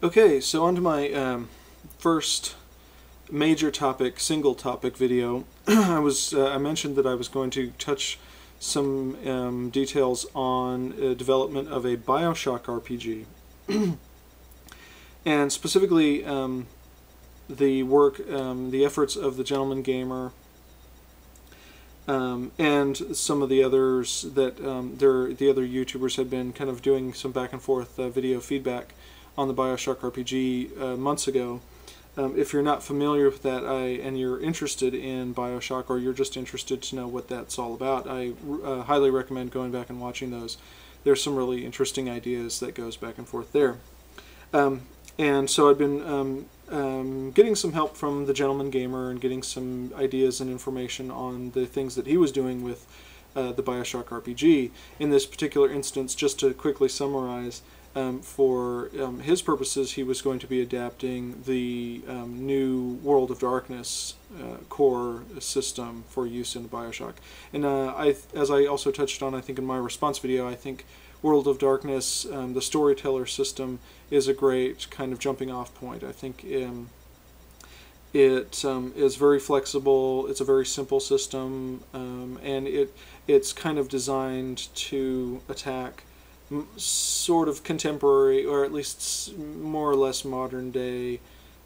Okay, so on to my first major topic, single topic video. I mentioned that I was going to touch some details on development of a Bioshock RPG, and specifically the efforts of the Gentleman Gamer, and some of the others that the other YouTubers had been kind of doing some back and forth video feedback on the Bioshock RPG months ago. If you're not familiar with that and you're interested in Bioshock, or you're just interested to know what that's all about, I highly recommend going back and watching those. There's some really interesting ideas that goes back and forth there. And so I've been getting some help from the Gentleman Gamer and getting some ideas and information on the things that he was doing with the Bioshock RPG. In this particular instance, just to quickly summarize, for his purposes, he was going to be adapting the new World of Darkness core system for use in Bioshock. And as I also touched on, I think in my response video, I think World of Darkness, the storyteller system, is a great kind of jumping off point. I think it is very flexible. It's a very simple system, and it's kind of designed to attack sort of contemporary, or at least more or less modern day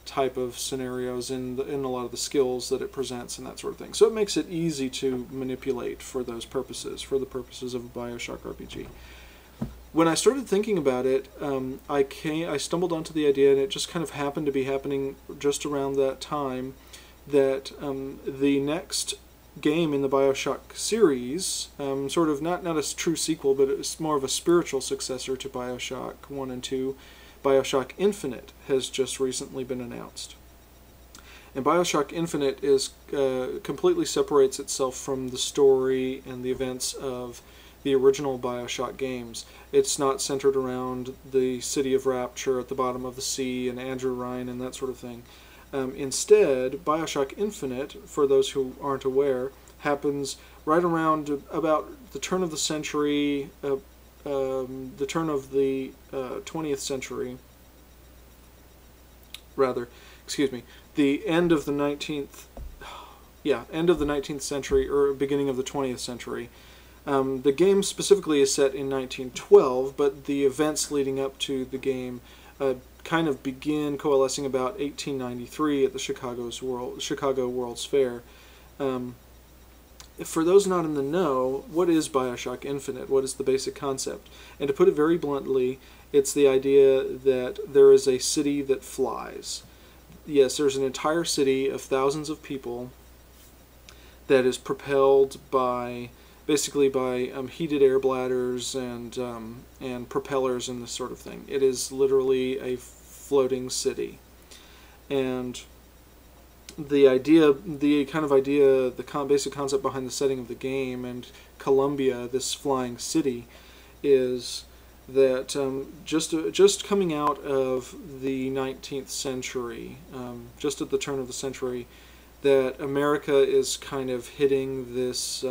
type of scenarios in a lot of the skills that it presents and that sort of thing. So it makes it easy to manipulate for those purposes, for the purposes of a Bioshock RPG. When I started thinking about it, I stumbled onto the idea, and it just kind of happened to be happening just around that time, that the next game in the Bioshock series, sort of not a true sequel, but it's more of a spiritual successor to Bioshock 1 and 2, Bioshock Infinite, has just recently been announced. And Bioshock Infinite is completely separates itself from the story and the events of the original Bioshock games. It's not centered around the city of Rapture at the bottom of the sea and Andrew Ryan and that sort of thing. Instead, Bioshock Infinite, for those who aren't aware, happens right around about the turn of the century, the turn of the 20th century, rather, excuse me, the end of the 19th, end of the 19th century, or beginning of the 20th century. The game specifically is set in 1912, but the events leading up to the game kind of begin coalescing about 1893 at the Chicago World's Fair. For those not in the know, what is Bioshock Infinite? What is the basic concept? And to put it very bluntly, it's the idea that there is a city that flies. Yes, there's an entire city of thousands of people that is propelled by, basically by heated air bladders and propellers and this sort of thing. It is literally a floating city. And the idea, the basic concept behind the setting of the game and Columbia, this flying city, is that just coming out of the 19th century, just at the turn of the century, that America is kind of hitting this.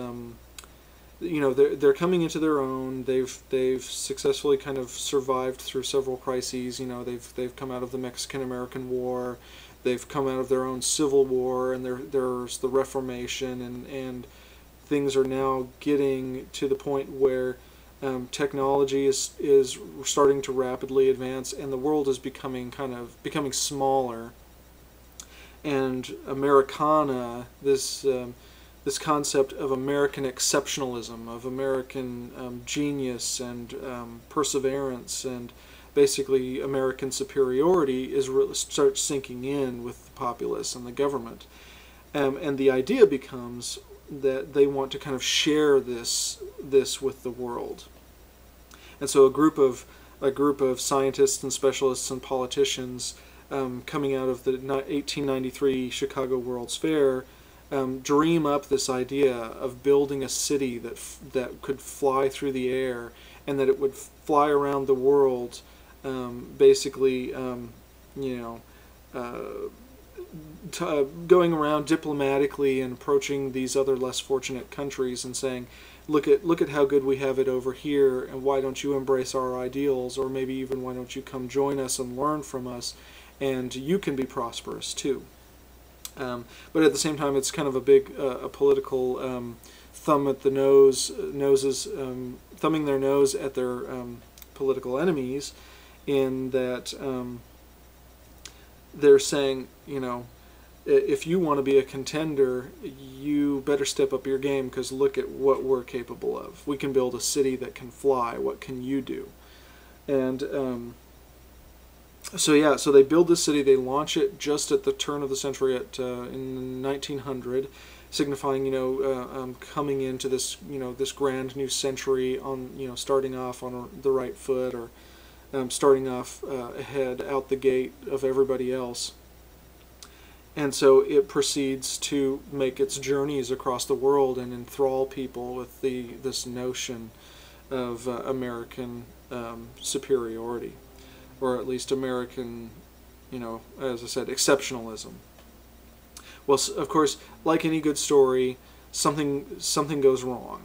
You know, they're coming into their own. They've successfully kind of survived through several crises. You know, they've come out of the Mexican-American War. They've come out of their own civil war, and there's the Reformation, and things are now getting to the point where technology is starting to rapidly advance, and the world is becoming smaller. And Americana, this concept of American exceptionalism, of American genius and perseverance, and basically American superiority starts sinking in with the populace and the government. And the idea becomes that they want to kind of share this with the world. And so a group of scientists and specialists and politicians coming out of the 1893 Chicago World's Fair dream up this idea of building a city that could fly through the air, and that it would fly around the world, basically, going around diplomatically and approaching these other less fortunate countries and saying, look at how good we have it over here, and why don't you embrace our ideals, or maybe even why don't you come join us and learn from us, and you can be prosperous too. But at the same time, it's kind of a big a political thumb at the thumbing their nose at their political enemies, in that they're saying, you know, if you want to be a contender, you better step up your game, because look at what we're capable of. We can build a city that can fly. What can you do? And so yeah, so they build the city. They launch it just at the turn of the century, in 1900, signifying, you know, coming into this, you know, this grand new century on, you know, starting off on the right foot, or starting off ahead out the gate of everybody else. And so it proceeds to make its journeys across the world and enthrall people with this notion of American superiority, or at least American, you know, as I said, exceptionalism. Well, of course, like any good story, something goes wrong,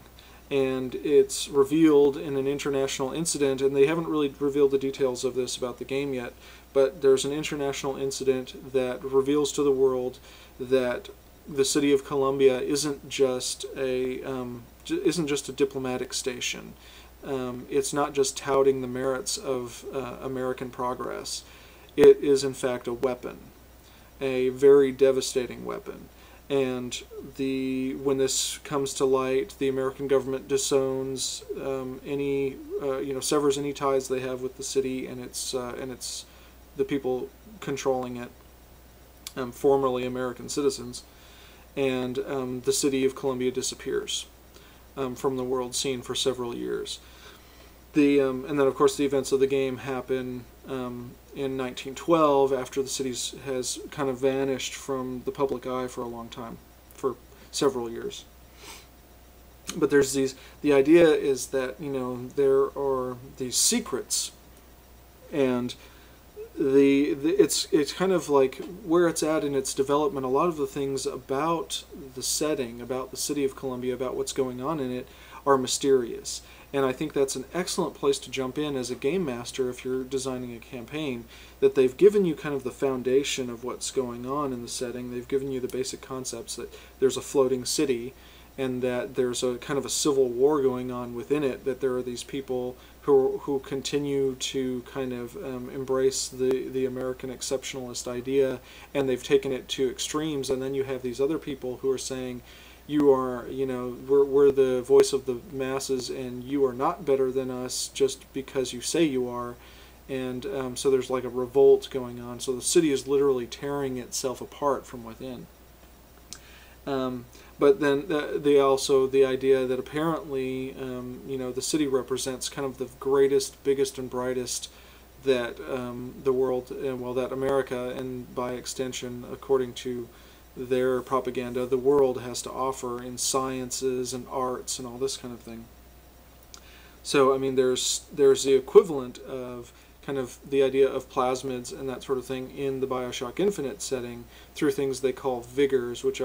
and it's revealed in an international incident, and they haven't really revealed the details of this about the game yet, but there's an international incident that reveals to the world that the city of Columbia isn't just a diplomatic station. It's not just touting the merits of American progress. It is in fact a weapon, a very devastating weapon. And when this comes to light, the American government disowns any, you know, severs any ties they have with the city and its the people controlling it, formerly American citizens, and the city of Columbia disappears from the world scene for several years. And then of course the events of the game happen in 1912, after the city has kind of vanished from the public eye for a long time, for several years. But there's the idea is that, you know, there are these secrets, and it's kind of like where it's at in its development. A lot of the things about the setting, about the city of Columbia, about what's going on in it, are mysterious. And I think that's an excellent place to jump in as a game master if you're designing a campaign, that they've given you kind of the foundation of what's going on in the setting. They've given you the basic concepts that there's a floating city, and that there's a kind of a civil war going on within it, that there are these people who continue to kind of embrace the American exceptionalist idea, and they've taken it to extremes. And then you have these other people who are saying, you are, you know, we're the voice of the masses, and you are not better than us just because you say you are. And so there's like a revolt going on. So the city is literally tearing itself apart from within. But then the idea that apparently, you know, the city represents kind of the greatest, biggest, and brightest that the world, well, that America, and by extension, according to their propaganda, the world has to offer in sciences and arts and all this kind of thing. So, I mean, there's the equivalent of kind of the idea of plasmids and that sort of thing in the Bioshock Infinite setting through things they call vigors, which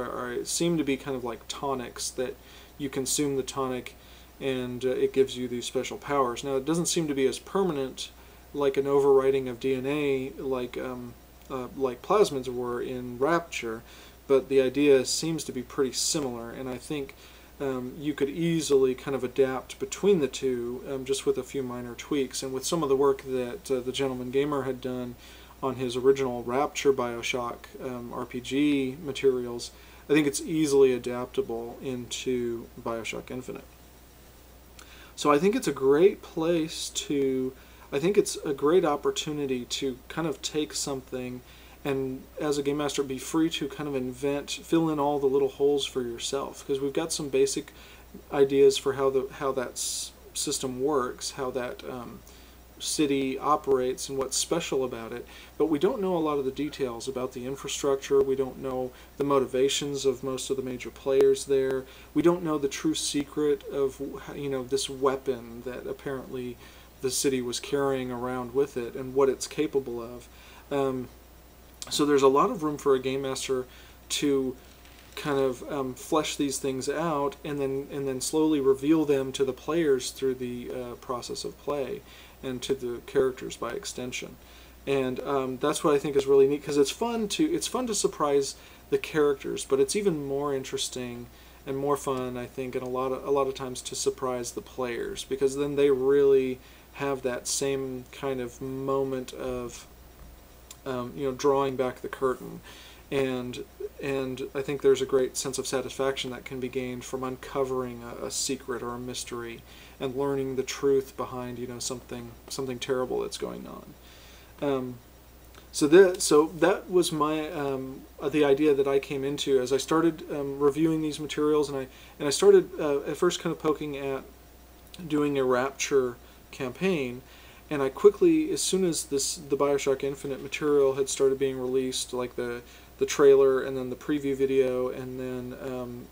seem to be kind of like tonics, that you consume the tonic and it gives you these special powers. Now, it doesn't seem to be as permanent like an overwriting of DNA like plasmids were in Rapture, but the idea seems to be pretty similar, and I think you could easily kind of adapt between the two just with a few minor tweaks. And with some of the work that the Gentleman Gamer had done on his original Rapture Bioshock RPG materials, I think it's easily adaptable into Bioshock Infinite. So I think it's a great place to, I think it's a great opportunity to kind of take something and, as a game master, be free to kind of invent, fill in all the little holes for yourself, because we've got some basic ideas for how that system works, how that city operates, and what's special about it, but we don't know a lot of the details about the infrastructure. We don't know the motivations of most of the major players there. We don't know the true secret of, you know, this weapon that apparently the city was carrying around with it and what it's capable of. So there's a lot of room for a game master to kind of flesh these things out, and then slowly reveal them to the players through the process of play, and to the characters by extension. And that's what I think is really neat, because it's fun to surprise the characters, but it's even more interesting and more fun, I think, and a lot of times to surprise the players, because then they really have that same kind of moment of drawing back the curtain. And I think there's a great sense of satisfaction that can be gained from uncovering a secret or a mystery and learning the truth behind something terrible that's going on. So that was my the idea that I came into as I started reviewing these materials, and I started at first kind of poking at doing a Rapture campaign. And I quickly, as soon as the Bioshock Infinite material had started being released, like the trailer and then the preview video, and then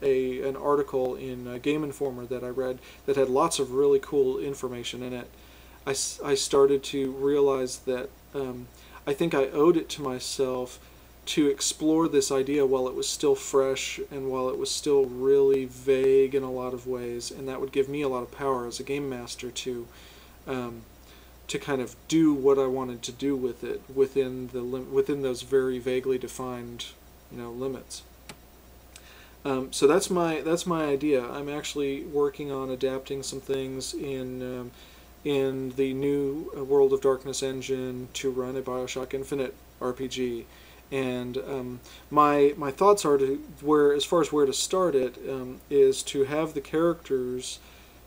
an article in Game Informer that I read that had lots of really cool information in it, I started to realize that I think I owed it to myself to explore this idea while it was still fresh and while it was still really vague in a lot of ways, and that would give me a lot of power as a game master to kind of do what I wanted to do with it within those very vaguely defined limits. So that's my idea. I'm actually working on adapting some things in the new World of Darkness engine to run a Bioshock Infinite RPG, and my thoughts are as far as where to start it is to have the characters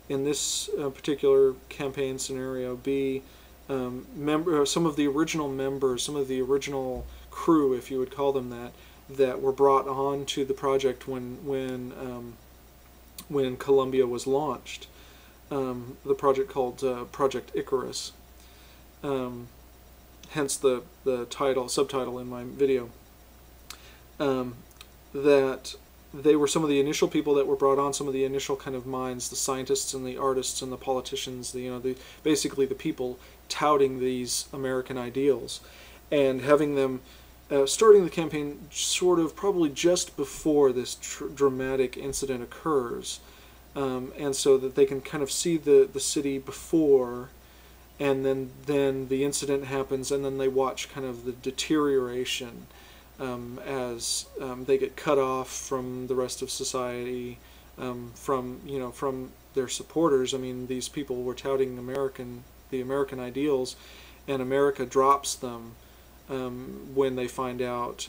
in this particular campaign scenario be some of the original members, some of the original crew, if you would call them that were brought on to the project when Columbia was launched. The project called Project Icarus. Hence the subtitle in my video. That they were some of the initial people that were brought on, some of the initial kind of minds, the scientists and the artists and the politicians, basically the people touting these American ideals, and having them starting the campaign sort of probably just before this dramatic incident occurs, and so that they can kind of see the city before, and then the incident happens, and then they watch kind of the deterioration as they get cut off from the rest of society, from their supporters. I mean, these people were touting the American ideals, and America drops them when they find out,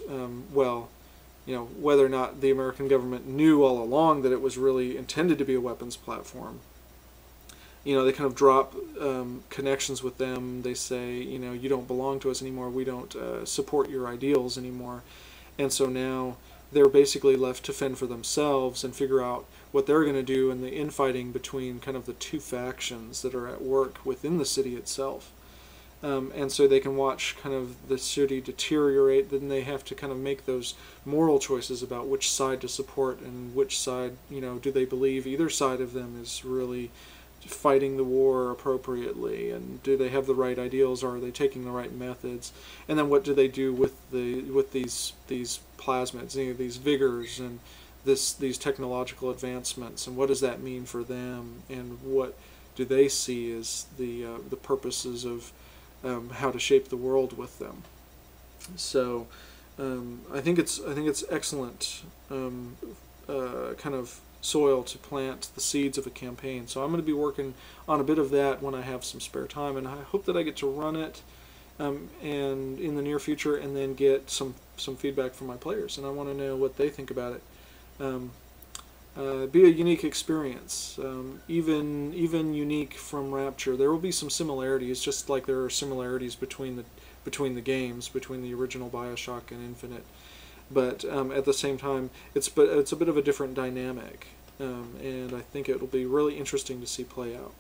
whether or not the American government knew all along that it was really intended to be a weapons platform. They kind of drop connections with them. They say, you don't belong to us anymore. We don't support your ideals anymore. And so now they're basically left to fend for themselves and figure out what they're going to do in the infighting between kind of the two factions that are at work within the city itself. And so they can watch kind of the city deteriorate. Then they have to kind of make those moral choices about which side to support and which side, do they believe either side of them is really fighting the war appropriately, and do they have the right ideals, or are they taking the right methods, and then what do they do with these plasmids, these vigors, and these technological advancements, and what does that mean for them, and what do they see as the purposes of how to shape the world with them. So I think it's excellent kind of soil to plant the seeds of a campaign. So I'm going to be working on a bit of that when I have some spare time, and I hope that I get to run it and in the near future, and then get some feedback from my players, and I want to know what they think about it. Be a unique experience, even unique from Rapture. There will be some similarities, just like there are similarities between the games, between the original Bioshock and Infinite. But at the same time, it's a bit of a different dynamic, and I think it will be really interesting to see play out.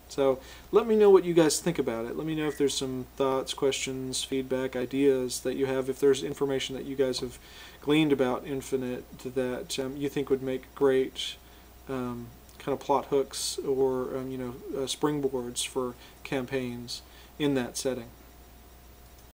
So let me know what you guys think about it. Let me know if there's some thoughts, questions, feedback, ideas that you have. If there's information that you guys have gleaned about Infinite that you think would make great kind of plot hooks or springboards for campaigns in that setting.